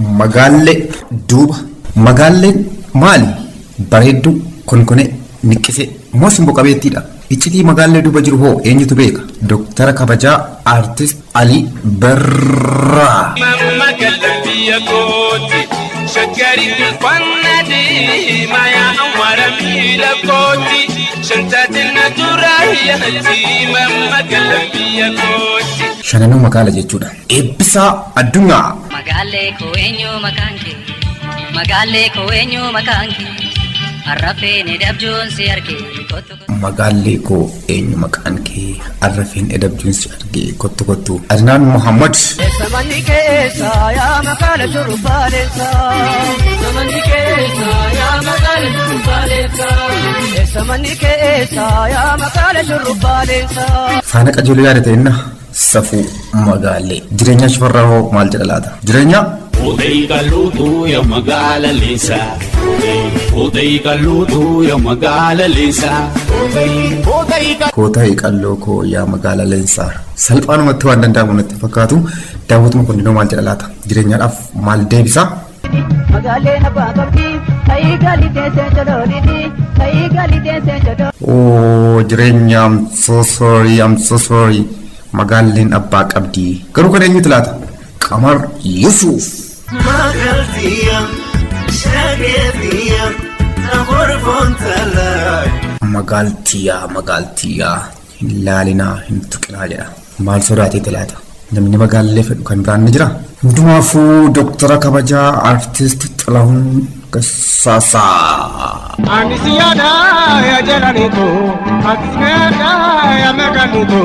Magaalee duuba. Magaaleen maali? Bareedduu konkone niqqisee moo simboo qabeettiidha. Iccitii magaalee duuba jiru hoo eenyutu beeka? Doktara kabajaa Artist Alii Birraa. شكري الفنادي ما يا عمر ميلا كوتي شنتات الناتورا هي هتيمة مقلبي يا كوتي شنانو مقالة جيتشودا إبسا الدنيا مقالة كوينيو مكانكي مقالة كوينيو مكانكي الرفين إدب جونسي أركي مقالة كوينيو مكانكي الرفين إدب جونسي أركي كتو كتو أدنان محمد سمني كيسا يا مقالة شرفاليسا سمني كيسا يا مقالة شرفاليسا سمني كيسا يا مقالة شرفاليسا فانك أجولي يارتين سفو مقالة جرينيا شفره مال جلالاتا جرينيا Udai kalutu ya magala lisa Udai kalutu ya magala lisa Udai kalutu ya magala lisa Salphaan ummatti waan danda'amu natti fakkaatu daawwatuma kundinoo maal jedhalaata jireenyaadhaaf maal deebisa Magaaleen abbaa qabdi ta'ii galii teessee jalooliti ta'ii galii teessee jalooliti Oh jireenya I'm so sorry magaaleen abbaa qabdi garuu kan eenyutu laata Qamar Yusuf Magaltiya, Shagetiya, Amor Fontala. Magaltiya, Lalina, Hintukalaja. Mal Sorati Telata. The Minimagal left can brand Nijra. Dumafu, Doctor Kabaja, Artist Talahun Sasa. Anisiada, Yajanito, Atismeda, Yamaganito.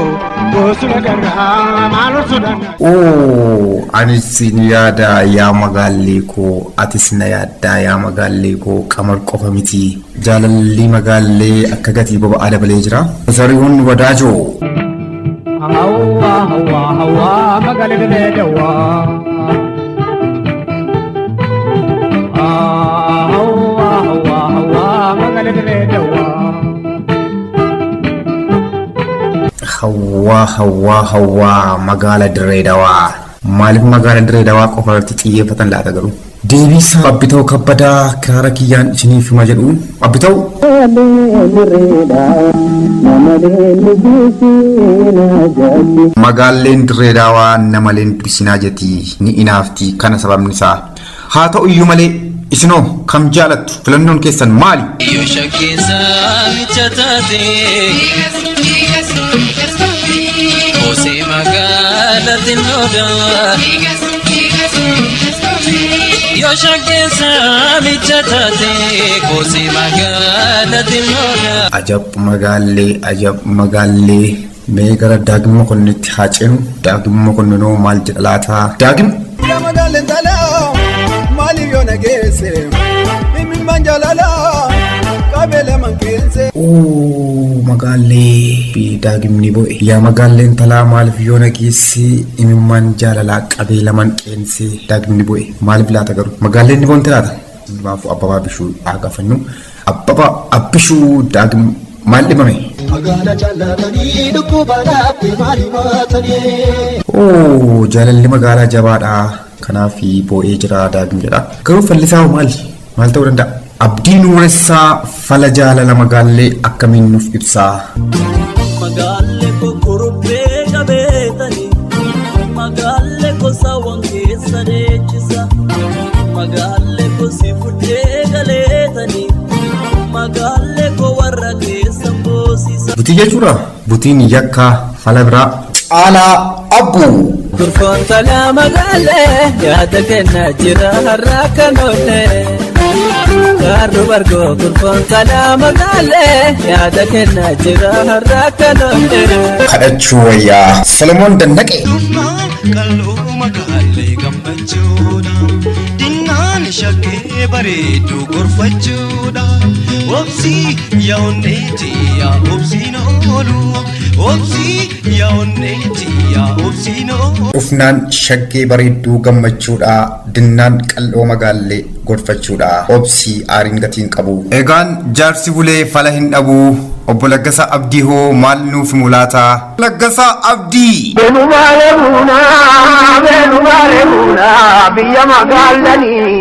Oh, Anisiada ya magaliko, Atisnayada ya magaliko, Kamar Kofamiti, Jalali Magale, Akagati Baba Adabalejra, Zarihun Wadajo. Hawa, Magalewa. Hawa, Magalewa. Hawa magala Diredawa Maalif magala Diredawa qofarratti xiyyeeffatan laata garuu deebisa abbitoo kabbadaa kiraara kiyyaan isiniif hima jedhu abbitoo magaaleen Diredawa namaleen bisinaa jetti ni inaafti kana sababni isaa haa ta'u iyyuu malee isinoo kam jaalattu filannoon keessan maali yoo shakkeessa michatate Ose magala tinoda Yo shakesa michatate Ose magala tinoda Ajab magalle Megara dagim konnit hachin dagim konno mal jalata dagim Ya magalle tala mali yo nagese Mimi manjalala Oh, magalle bi dagim ni boy ya magalle tala malif yona gisi imman jalala qabila man kense dagim ni boy malif la tagaru magalle ni bon tala bafu ababa bishu aga fannu ababa abishu dagim malli mame magala jalatani dukubana bi mali matani Oh, jalalli magala jabada kana fi boy jira dagim jira garu fallisa mal tawranda Abdiin Nuuressaa fala jaalala magaalee akkamiin nuuf ibsaa. Magaalee ko kuruphee qabeetanii magaalee ko saawwan keessa deechisa magaalee ko si fuudhee galeetanii magaalee ko warra keessa boosisa. Butii jechuudha butiin yakka fala biraa caalaa abbu. Kurfoon talaa magaalee yaada kennaa jira har'a kan oolee. Garuu bargo kurfoon talaa magaalee yaada kennaa jira har'a kan oolee. Kadhachuu wayyaa Solomoon Dannaqee. Qal'oo magaalee gammachuudha dinnaan shakkee bareedduu gorfachuudha obsii yaa'onneetii yaa obsiin oolu Ufnaan shaggee bareedduu gammachuudha dinnaan qal'oo magaallee godfachuudha obsii aariin gatiin qabu. Egaan jaarsi bulee fala hin dhabu. Obbo Laggasaa Abdii hoo maal nuuf mulaata? Laggasaa Abdii. Beenu bareeduuna biyya magaalanii.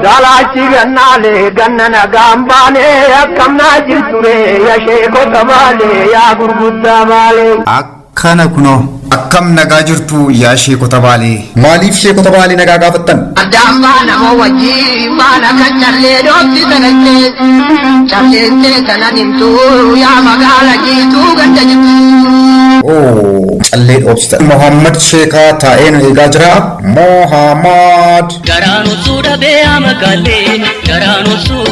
Daalaachi gannaalee ganna nagaan baanee akkam naa jirture yaa sheekota baalee yaa gurguddaa baalee. Akkana kunoo akkam nagaa jirtu yaa sheekota baalee. Maaliif sheekota baalee nagaa gaafattan? Addaan baana moo wajjii baana kan callee dhoofti sanatti calleessee sanan himtuu yaa magaala jiituu ganda jirtu. Callee dhoofsita. Muhammad Sheekaa taa'ee nu eegaa jira. Muhammad. Garaan osoo dhabee yaa magaallee garaan osoo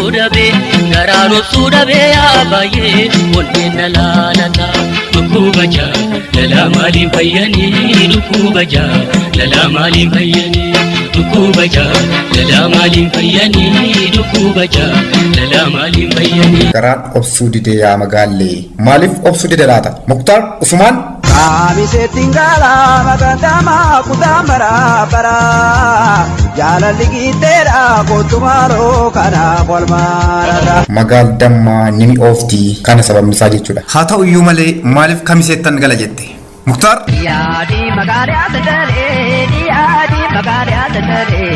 dhabee yaa baay'ee wanneen na laalata. Dhukkuba jaa lala maaliin fayyanii dhukkuba jaa lala maaliin fayyanii dhukkuba jaa lala maaliin fayyanii dhukkuba jaa lala maaliin fayyanii. Garaan obsuu didee yaa magaallee maaliif obsuu dide laata? Muktaar Usmaan. Abiseetiin gaalaa magadamaa kutaa maraa jaalalli giiteedha kootumaaroo kana kolmaadha. Magaaldammaa nimi ooftii kana sababni isaa jechuudha. Haa ta'u iyyuu malee maaliif kamiseettan gala jette? Muktaar. Yaadii magaalaa dandaree yaadii magaalaa dandaree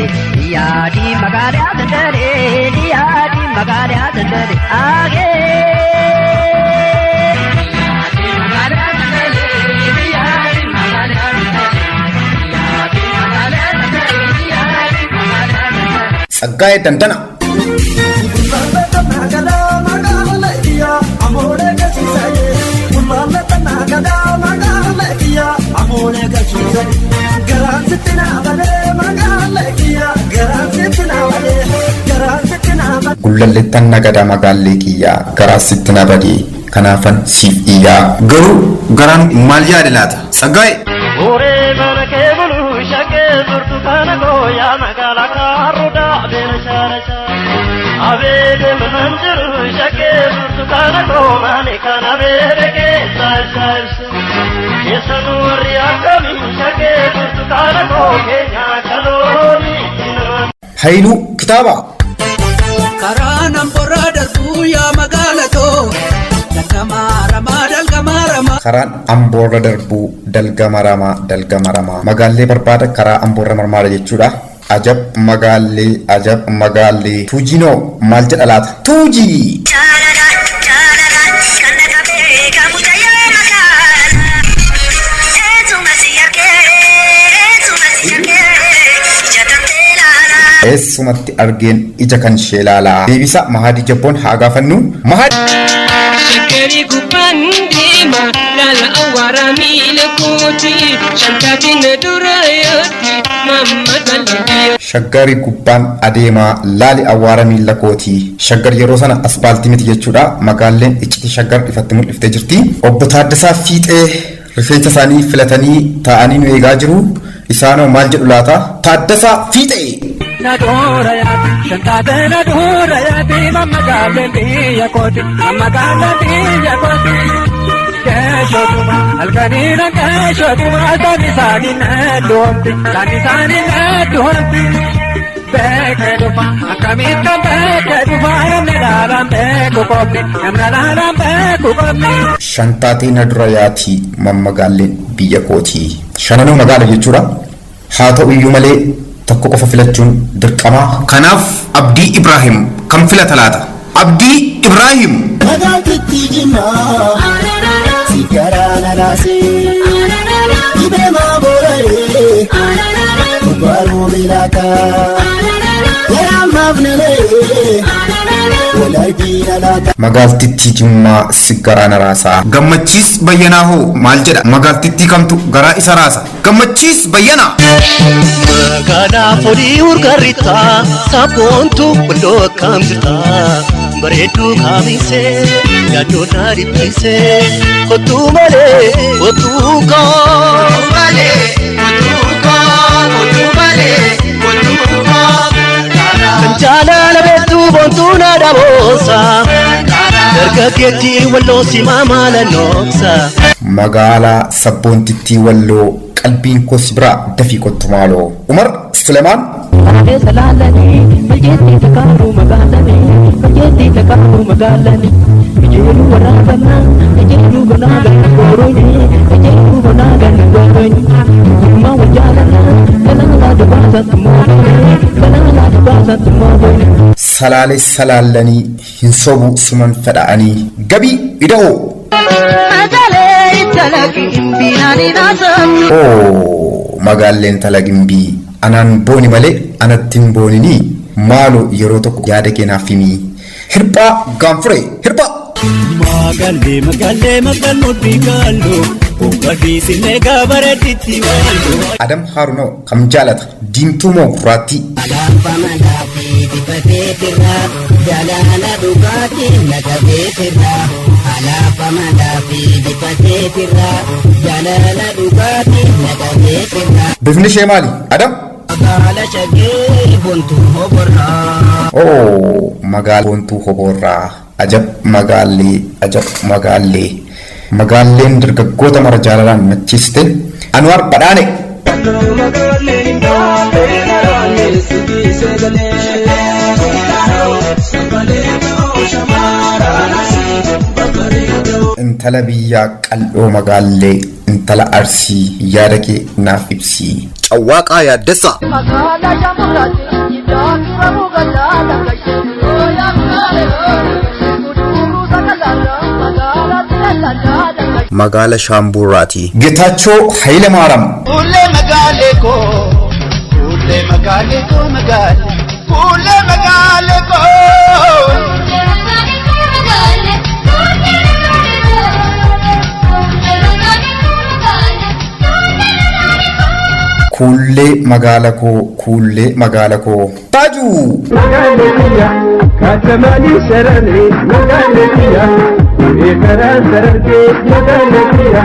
yaadii magaalaa dandaree yaadii magaalaa dandaree agee. Saggaayee Dantana. Gullalleettan nagadaa magaallee kiyyaa garaa sitti na badee kanaafan siif iyyaa. Garuu garaan maal yaade laata? Saggaayee. Burtukaana gooyaa magaalaa kaarroodhaa adeema shaarasha. Abeede mananjiru shakkee burtukaana goomaani kan abeede keessa shaarsa. Keessanuu warri akkamii shakkee burtukaana goo keenyaa kalooni. Haayiluu kitaaba. Karaan amborraa darbuu yaa magaalatoo Karaan amboorra darbuu dalgamaramaa magaallee barbaada karaa amboorra marmaara jechuudha. Ajab magaallee tuujinoo maal jedha laata? Tuujii. Eessumatti argeen ija kan ishee ilaalaa. Deebisa Mahadii Jabboon haa gaafannu. Shaggari gubbaan deema lala awwaara miila kooti shantatiin dura yaatti mamma dalbiya. Shaggari gubbaan adeemaa laali awwaara miila kooti. Shaggar yeroo sana asfaaltii miti jechuudha. Magaalleen iccitii shaggar ifatti mul'iftee jirti. Obbo Taaddasaa Fiixee rifeensa isaanii filatanii taa'anii nu eegaa jiru. Isaanoo maal jedhu laata? Taaddasaa Fiixee. Nadoora yaati shantaate nadoora yaati magaallee biyya kooti magaalaa biyya kooti. Keeshotuma halkaniina keeshotuma taanisaanii needoomti beekee dhufa akkamitti beekee dhufa namni laalaan beeku qophi namni laalaan beeku qophi. Shantaatee nadoora yaati magaalleen biyya kooti. Shananuu magaala jechuudha. Haa ta'u iyyuu malee tokko qofa filachuun dirqamaa. Kanaaf Abdii Ibraahim kan filata laata? Abdii Ibraahim. Magaaltitti jimmaa sigaraa nanaasee dibeemaa boora'ee baruu miilaataa waraamaaf nalee walardiina laata. Magaaltitti jimmaa sigaraa naraasaa. Gammachiis Bayyanaa hoo maal jedha? Magaaltitti kamtu garaa isa raasa? Gammachiis Bayyanaa. Magaalaa foolii urgaarritaa sabboontu waldoo akkam jirtaa bareedduu kaamisee yaaddoo naa dhiphisee kottuu malee kottuu koo kan jaalala beektuu boontuu na daboosa dargaggeetti walloo simaa maala nooksa magaalaa sabboontitti walloo qalbiin kos biraa dafii kottu maaloo Umar Sulemaan Salaalani, majeetti takaaru magaalani, majeetti takaaru magaalani. Mijeelu waraabana, mijeelu gonaagan goorooni, mijeelu gonaagan goorooni. Gurma wajaalana, galaala dubaasatti mootooni, galaala dubaasatti mootooni. Salaalee salaalanii hin sobu siman fedha'anii gabii ida'oo. Magaalee talagimbii naani naasam. Magaaleen talagimbii. Anaan booni malee anattiin boonini maaloo yeroo tokko yaada keenaaf himii hirphaa gaanfure hirphaa. Magaalee magaalee magaaloo biqiltuu uffati sinee gabareetti wayiloo. Adam Haarunoo kam jaalata diimtuu moo gurraattii. Alaabaa mandaafi dibatee firraa jaalala dhugaatiin naqabee firraa. Alaabaa mandaafi dibatee firraa jaalala dhugaatiin naqabee firraa. Bifni ishee maali Adam? Magaala shagee bontuu hoborraa. Magaala bontuu hoborraa. Ajab magaallee ajab magaallee. Magaalleen dargaggoota mara jaalalaan machiiste Anwar Badhaane. Intala biyyaa qal'oo magaallee intala arsii yaada kee naaf ibsii. Cawwaaqaa yaaddessa. Magaala Shaambuuraati. Geetaachoo Haile Maaram. Fuullee magaalee koo, fuullee magaalee koo magaala, fuullee magaalee koo. Kuullee magaala koo kuullee magaala koo. Taajuu. Magaalee biyya kaatamalii sararee magaalee biyya eegaraa sarargee magaalee biyya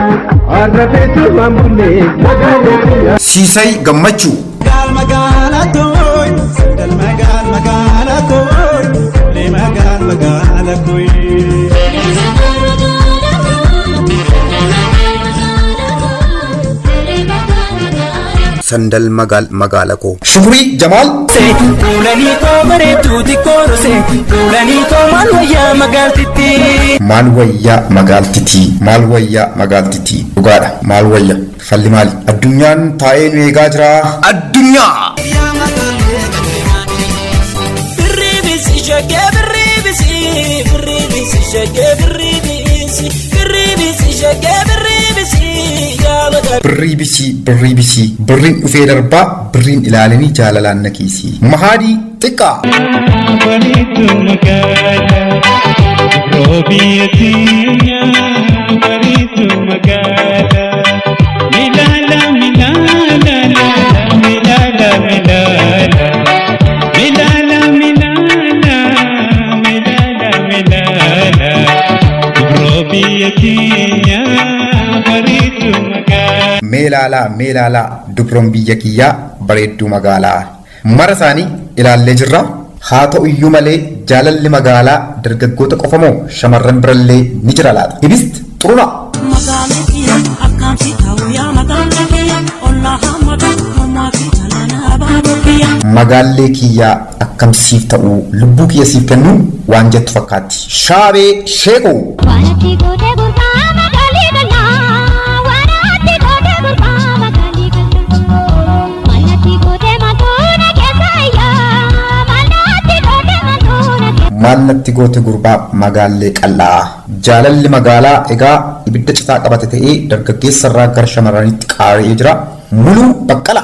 arrafeetu mambulee magaalee biyya. Siisay Gammachuu. Magaala tooy sandal magaala tooy lee magaala tooy. Sandal magaala koo. Shukurii Jamaal. Fuulanii koo bareeduuti koorose fuulanii koo maal wayyaa magaaltitti. Maal wayyaa magaaltitii maal wayyaa magaaltitii dhugaadha maal wayya falli maali addunyaan taa'ee nu eegaa jira addunyaa. Birriibisi shagee birriibisi birriibisi shagee birriibisi birriibisi shagee birriibisi yaamata. Birriibisi birriin dhufee darbaa birriin ilaalanii jaalalaan nakiisi. Mahaadii xiqqaa. Bariitu magaala roobiyaatinya bariitu magaala milaala milaala milaala milaala milaala milaala milaala milaala roobiyaatinya bariitu magaala. Meelaalaa dubroon biyya kiyyaa bareedduu magaalaa. Mara isaanii ilaallee jirra. Haa ta'u iyyuu malee jaalalli magaalaa dargaggoota qofa moo shamarran birallee ni jira laata? Hibist xuruna. Magaallee kiyyaa akkamsiif ta'uu lubbuu kiyya siif kennu waan jettu fakkaatti. Shaabee sheekuu. Maalnatti goote gurbaa magaallee qal'aa. Jaalalli magaalaa egaa ibidda citaa qabate ta'ee dargaggeessa irraa gara shamarraniitti qaari'ee jira. Muluu Baqqala.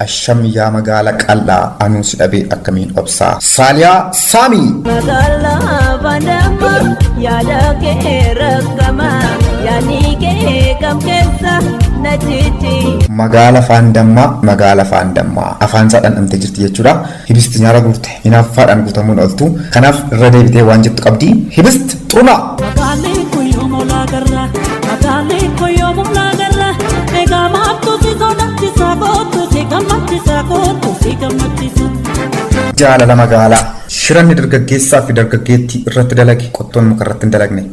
Asham yaa magaala qal'aa anuu si dhabee akkamiin obsaa. Saaliyaa Saamii. Yaada kee rakkama yaani kee kam keessa na jijji. Magaala faandammaa afaan isaa dhandhamtee jirti jechuudha. Hibist nyaara guurte hinaaffaadhaan guutamuun ooltu kanaaf irra deebitee waan jettu qabdi. Hibist xuruna. Magaalee koyyoo moolaa garraa magaalee koyyoo moolaa. isaa kootu si gammachiisa. Jaalala magaalaa shiranni dargaggeessaa fi dargaggeettii irratti dalage qottoon muka irratti hin dalagne.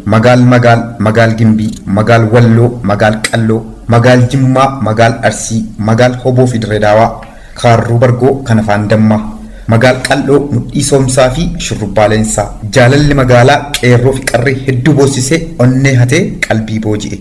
Magaal Gimbii, magaal Walloo, magaal Qalloo, magaal Jimmaa, magaal Arsii, magaal Hoboo fi Dirree Daawaa, Kaarruu Bargoo kan afaan Dammaa, magaal Qalloo, Mudhii Soomsaa fi Shurrubbaaleensaa. Jaalalli magaalaa qeerroo fi qarree hedduu boossisee onnee hatee qalbii booji'e.